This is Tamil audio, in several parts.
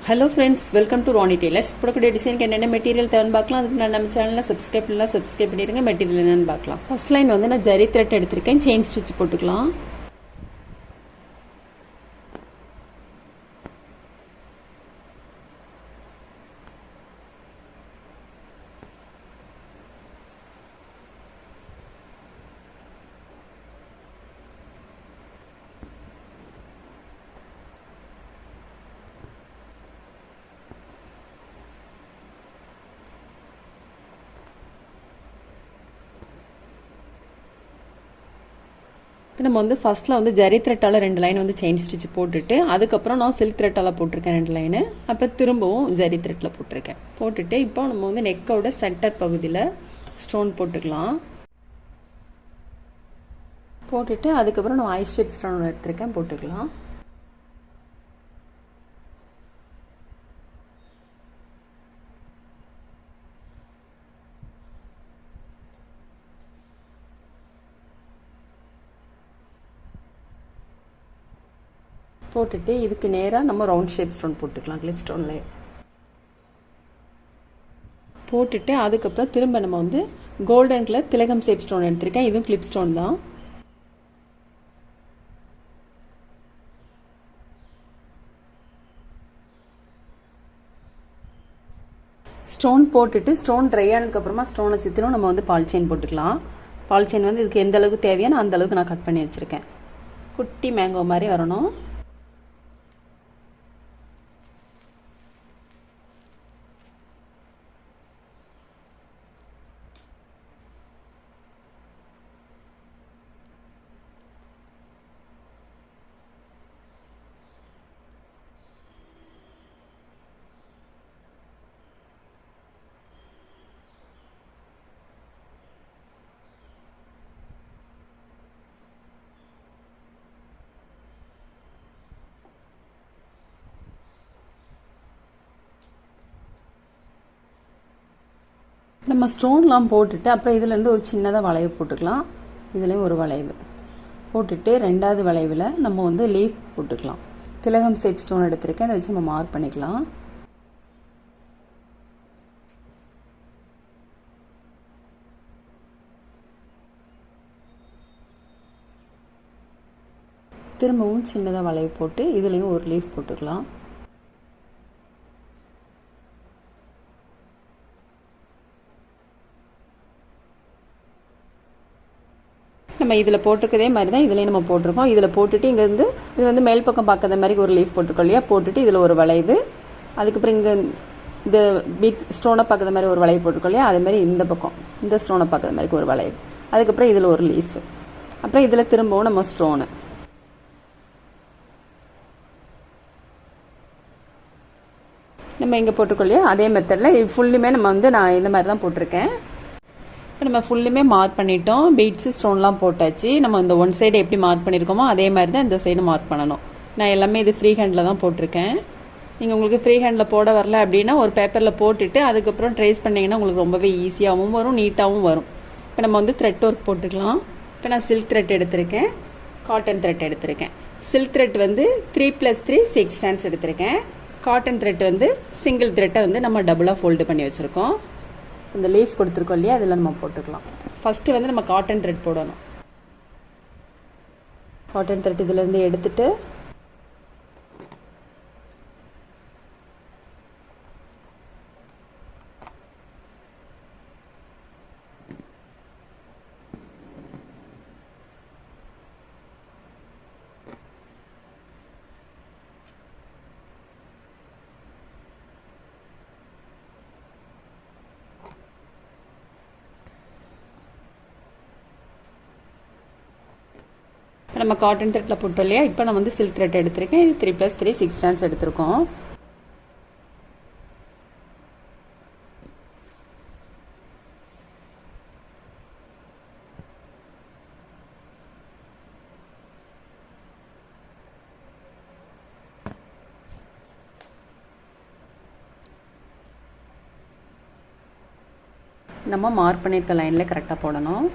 Hello friends, welcome to Ronnie Tailors. போடக்கூடிய டிசைனுக்கு என்னென்ன மெட்டீரியல் தேவைன்னு பார்க்கலாம். அதுக்கு நான் நம்ம சேனலில் சப்ஸ்கிரைப் பண்ணிடுங்க. மெட்டீரியல் என்னென்னு பார்க்கலாம். ஃபர்ஸ்ட் லைன் வந்து நான் ஜரி த்ரெட் எடுத்திருக்கேன். செயின் ஸ்டிச் போட்டுக்கலாம். இப்போ நம்ம வந்து ஃபஸ்ட்டில் வந்து ஜரி த்ரெட்டால் 2 லைன் வந்து செயின் ஸ்டிச் போட்டுட்டு அதுக்கப்புறம் நான் சில்க் த்ரெட்டால் போட்டிருக்கேன் 2 லைனு. அப்புறம் திரும்பவும் ஜரி த்ரெட்டில் போட்டுட்டு இப்போ நம்ம வந்து நெக்கோட சென்டர் பகுதியில் ஸ்டோன் போட்டுக்கலாம். போட்டுட்டு அதுக்கப்புறம் நான் ஐ ஷேப் ஸ்டோன் எடுத்திருக்கேன், போட்டுக்கலாம். போட்டுட்டு இதுக்கு நேராக நம்ம ரவுண்ட் ஷேப் ஸ்டோன் போட்டுக்கலாம் கிளிப் ஸ்டோன்லேயே. போட்டுட்டு அதுக்கப்புறம் திரும்ப நம்ம வந்து கோல்டன் கலர் திலகம் ஷேப் ஸ்டோன் எடுத்திருக்கேன். இதுவும் கிளிப் ஸ்டோன் தான். ஸ்டோன் போட்டுட்டு ஸ்டோன் ட்ரை ஆனதுக்கப்புறமா ஸ்டோனை சுற்றிலும் நம்ம வந்து பால் செயின் போட்டுக்கலாம். பால் செயின் வந்து இதுக்கு எந்த அளவுக்கு தேவையான அந்த அளவுக்கு நான் கட் பண்ணி வச்சுருக்கேன். குட்டி மேங்கோ மாதிரி வரணும். நம்ம ஸ்டோன்லாம் போட்டுட்டு அப்புறம் இதுலேருந்து ஒரு சின்னதாக வளைவு போட்டுக்கலாம். இதுலேயும் ஒரு வளைவு போட்டுட்டு ரெண்டாவது வளைவில் நம்ம வந்து லீஃப் போட்டுக்கலாம். திலகம் ஷேப் ஸ்டோன் எடுத்திருக்கேன், அதை வச்சு நம்ம மார்க் பண்ணிக்கலாம். திரும்பவும் சின்னதாக வளைவு போட்டு இதுலேயும் ஒரு லீஃப் போட்டுக்கலாம். நம்ம இதில் போட்டிருக்கதே மாதிரி தான் இதுலேயும் நம்ம போட்டிருக்கோம். இதில் போட்டுட்டு இங்கேருந்து இது வந்து மேல் பக்கம் பார்க்காத மாதிரி ஒரு லீஃப் போட்டிருக்கோம் இல்லையா, போட்டுட்டு இதில் ஒரு வளைவு, அதுக்கப்புறம் இங்கே இந்த பீட் ஸ்டோனை பார்க்குற மாதிரி ஒரு வளைவு போட்டிருக்கோம் இல்லையா, அதேமாதிரி இந்த பக்கம் இந்த ஸ்டோனை பார்க்குற மாதிரி ஒரு வளைவு, அதுக்கப்புறம் இதில் ஒரு லீஃப், அப்புறம் இதில் திரும்பவும் நம்ம ஸ்டோனு. நம்ம இங்கே போட்டிருக்கோம் இல்லையா, அதே மெத்தடில் இது ஃபுல்லுமே நம்ம வந்து நான் இந்த மாதிரி தான் போட்டிருக்கேன். இப்போ நம்ம ஃபுல்லுமே மார்க் பண்ணிட்டோம். பீட்ஸு ஸ்டோன்லாம் போட்டாச்சு. நம்ம இந்த ஒன் சைடு எப்படி மார்க் பண்ணியிருக்கோமோ அதே மாதிரி தான் இந்த சைடு மார்க் பண்ணணும். நான் எல்லாமே இது ஃப்ரீ ஹேண்டில் தான் போட்டிருக்கேன். நீங்கள் உங்களுக்கு ஃப்ரீ ஹேண்டில் போட வரல அப்படின்னா ஒரு பேப்பரில் போட்டுட்டு அதுக்கப்புறம் ட்ரேஸ் பண்ணிங்கன்னா உங்களுக்கு ரொம்பவே ஈஸியாகவும் வரும், நீட்டாகவும் வரும். இப்போ நம்ம வந்து த்ரெட் ஒர்க் போட்டுக்கலாம். இப்போ நான் சில்க் த்ரெட் எடுத்திருக்கேன், காட்டன் த்ரெட் எடுத்திருக்கேன். சில்க் த்ரெட் வந்து 3+3 6 ஸ்டாண்ட்ஸ் எடுத்திருக்கேன். காட்டன் த்ரெட் வந்து சிங்கிள் த்ரெட்டை வந்து நம்ம டபுளாக ஃபோல்டு பண்ணி வச்சுருக்கோம். இந்த லீஃப் கொடுத்துருக்கோம் இல்லையா, அதில் நம்ம போட்டுக்கலாம். ஃபஸ்ட்டு வந்து நம்ம காட்டன் த்ரெட் போடணும். காட்டன் த்ரெட் இதிலேருந்து எடுத்துட்டு நம்ம காட்டன் த்ரெட்டில் போட்டோம் இல்லையா, இப்போ நான் வந்து சில்க் த்ரெட் எடுத்திருக்கேன். இது 3+3 6 ஸ்டாண்ட்ஸ் எடுத்திருக்கோம். நம்ம மார்க் பண்ணியிருக்க லைனில் கரெக்டாக போடணும்.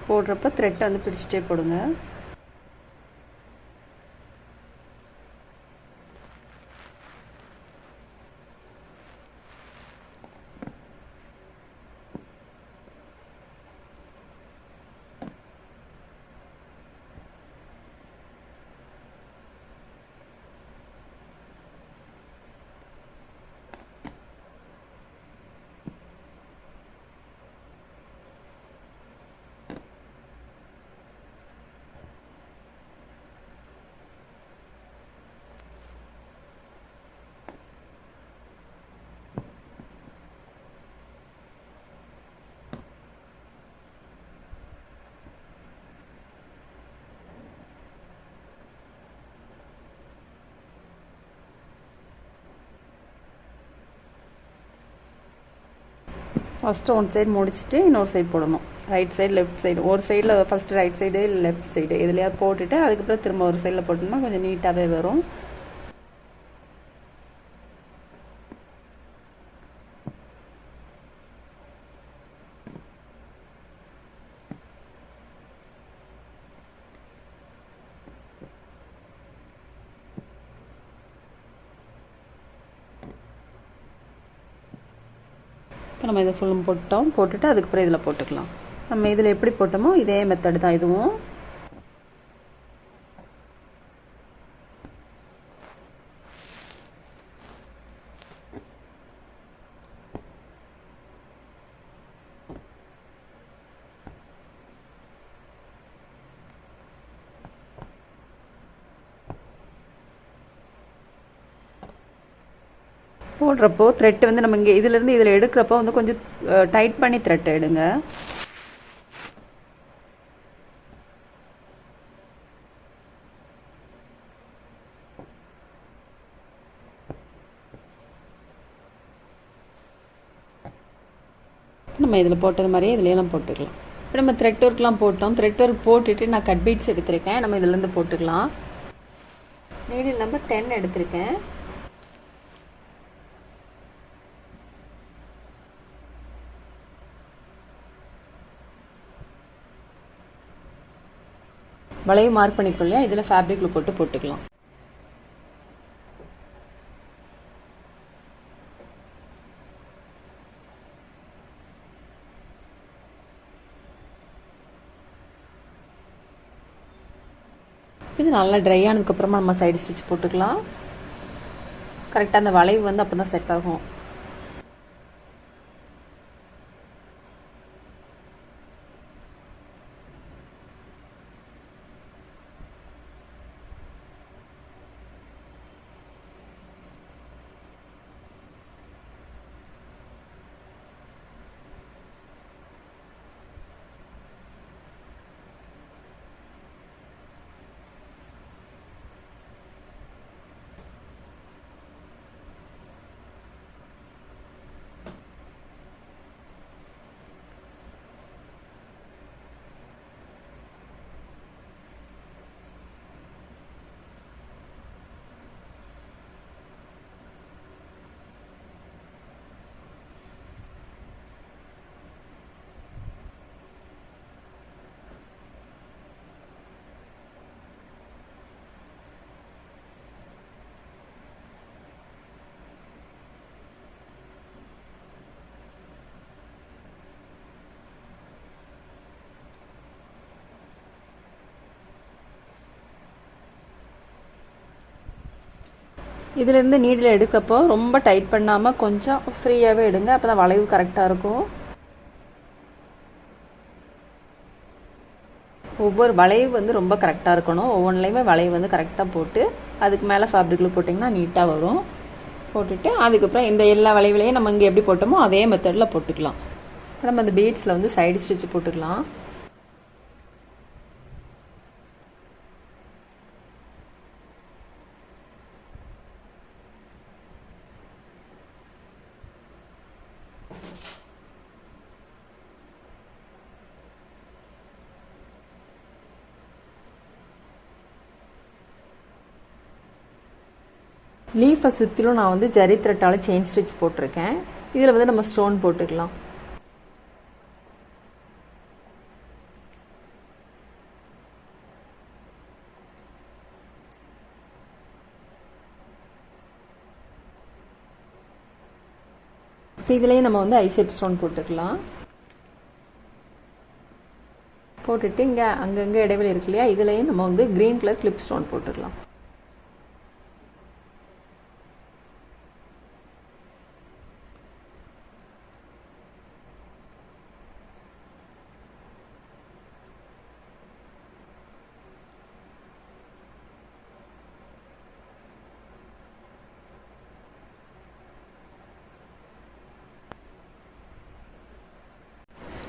போடுறப்ப த்ரெட்டை வந்து பிடிச்சிட்டே போடுங்க. ஃபஸ்ட்டு ஒன் சைடு முடிச்சுட்டு இன்னொரு சைடு போடணும். ரைட் சைடு லெஃப்ட் சைடு, ஒரு சைடில் first right side left side இதுலையாவது போட்டுட்டு அதுக்கப்புறம் திரும்ப ஒரு சைடில் போட்டோம்னா கொஞ்சம் நீட்டாகவே வரும். இப்போ நம்ம இதை ஃபுல்லும் போட்டுட்டு அதுக்கப்புறம் இதில் போட்டுக்கலாம். நம்ம இதில் எப்படி போட்டோமோ இதே மெத்தட் தான் இதுவும். போடுறப்போ த்ரெட் வந்து நம்ம இங்கே இதிலேருந்து இதில் எடுக்கிறப்போ வந்து கொஞ்சம் டைட் பண்ணி த்ரெட் எடுங்க. நம்ம இதில் போட்டது மாதிரியே இதுலையெல்லாம் போட்டுக்கலாம். இப்போ நம்ம த்ரெட் ஒர்க்லாம் போட்டோம். த்ரெட் ஒர்க் போட்டுட்டு நான் கட் பீட்ஸ் எடுத்திருக்கேன். நம்ம இதிலேருந்து போட்டுக்கலாம். நீடில் நம்பர் 10 எடுத்திருக்கேன். வளைவு மார்க் பண்ணிக்கொள்ளையா, இதில் ஃபேப்ரிக்கில் போட்டுக்கலாம். இது நல்லா ட்ரை ஆனதுக்கப்புறமா நம்ம சைடு ஸ்டிச் போட்டுக்கலாம். கரெக்டாக அந்த வளைவு வந்து அப்போ தான் செட் ஆகும். இதிலேருந்து நீடில் எடுக்கிறப்போ ரொம்ப டைட் பண்ணாமல் கொஞ்சம் ஃப்ரீயாகவே எடுங்க. அப்போ தான் வளைவு கரெக்டாக இருக்கும். ஒவ்வொரு வளைவு வந்து ரொம்ப கரெக்டாக இருக்கணும். ஒவ்வொன்றுலையுமே வளைவு வந்து கரெக்டாக போட்டு அதுக்கு மேலே ஃபேப்ரிக்கில் போட்டிங்கன்னா நீட்டாக வரும். போட்டுட்டு அதுக்கப்புறம் இந்த எல்லா வளைவுலையும் நம்ம இங்கே எப்படி போட்டோமோ அதே மெத்தடில் போட்டுக்கலாம். நம்ம அந்த பீட்ஸில் வந்து சைடு ஸ்டிச் போட்டுக்கலாம். லீஃபை சுற்றிலும் நான் வந்து ஜரி த்ரெட்டால் செயின் ஸ்டிச் போட்டிருக்கேன். இதில் வந்து நம்ம ஸ்டோன் போட்டுக்கலாம். இப்போ இதுலேயே நம்ம வந்து ஐ ஷேப் ஸ்டோன் போட்டுக்கலாம். போட்டுட்டு இங்கே அங்கங்கே இடைவெளி இருக்கு இல்லையா, இதுலேயும் நம்ம வந்து க்ரீன் கலர் கிளிப் ஸ்டோன் போட்டுக்கலாம்.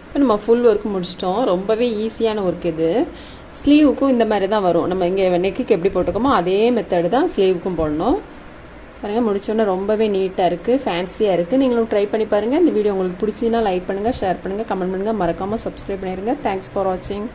இப்போ நம்ம ஃபுல் ஒர்க் முடிச்சிட்டோம். ரொம்பவே ஈஸியான ஒர்க் இது. ஸ்லீவுக்கும் இந்த மாதிரி தான் வரும். நம்ம இங்கே நெக்குக்கு எப்படி போட்டுக்கோமோ அதே மெத்தடு தான் ஸ்லீவுக்கும் போடணும். பாருங்கள், முடிச்சோன்னே ரொம்பவே நீட்டாக இருக்குது, ஃபேன்சியாக இருக்குது. நீங்களும் ட்ரை பண்ணி பாருங்கள். இந்த வீடியோ உங்களுக்கு பிடிச்சின்னா லைக் பண்ணுங்கள், ஷேர் பண்ணுங்கள், கமெண்ட் பண்ணுங்கள், மறக்காமல் சப்ஸ்கிரைப் பண்ணிடுங்க. தேங்க்ஸ் ஃபார் வாட்சிங்.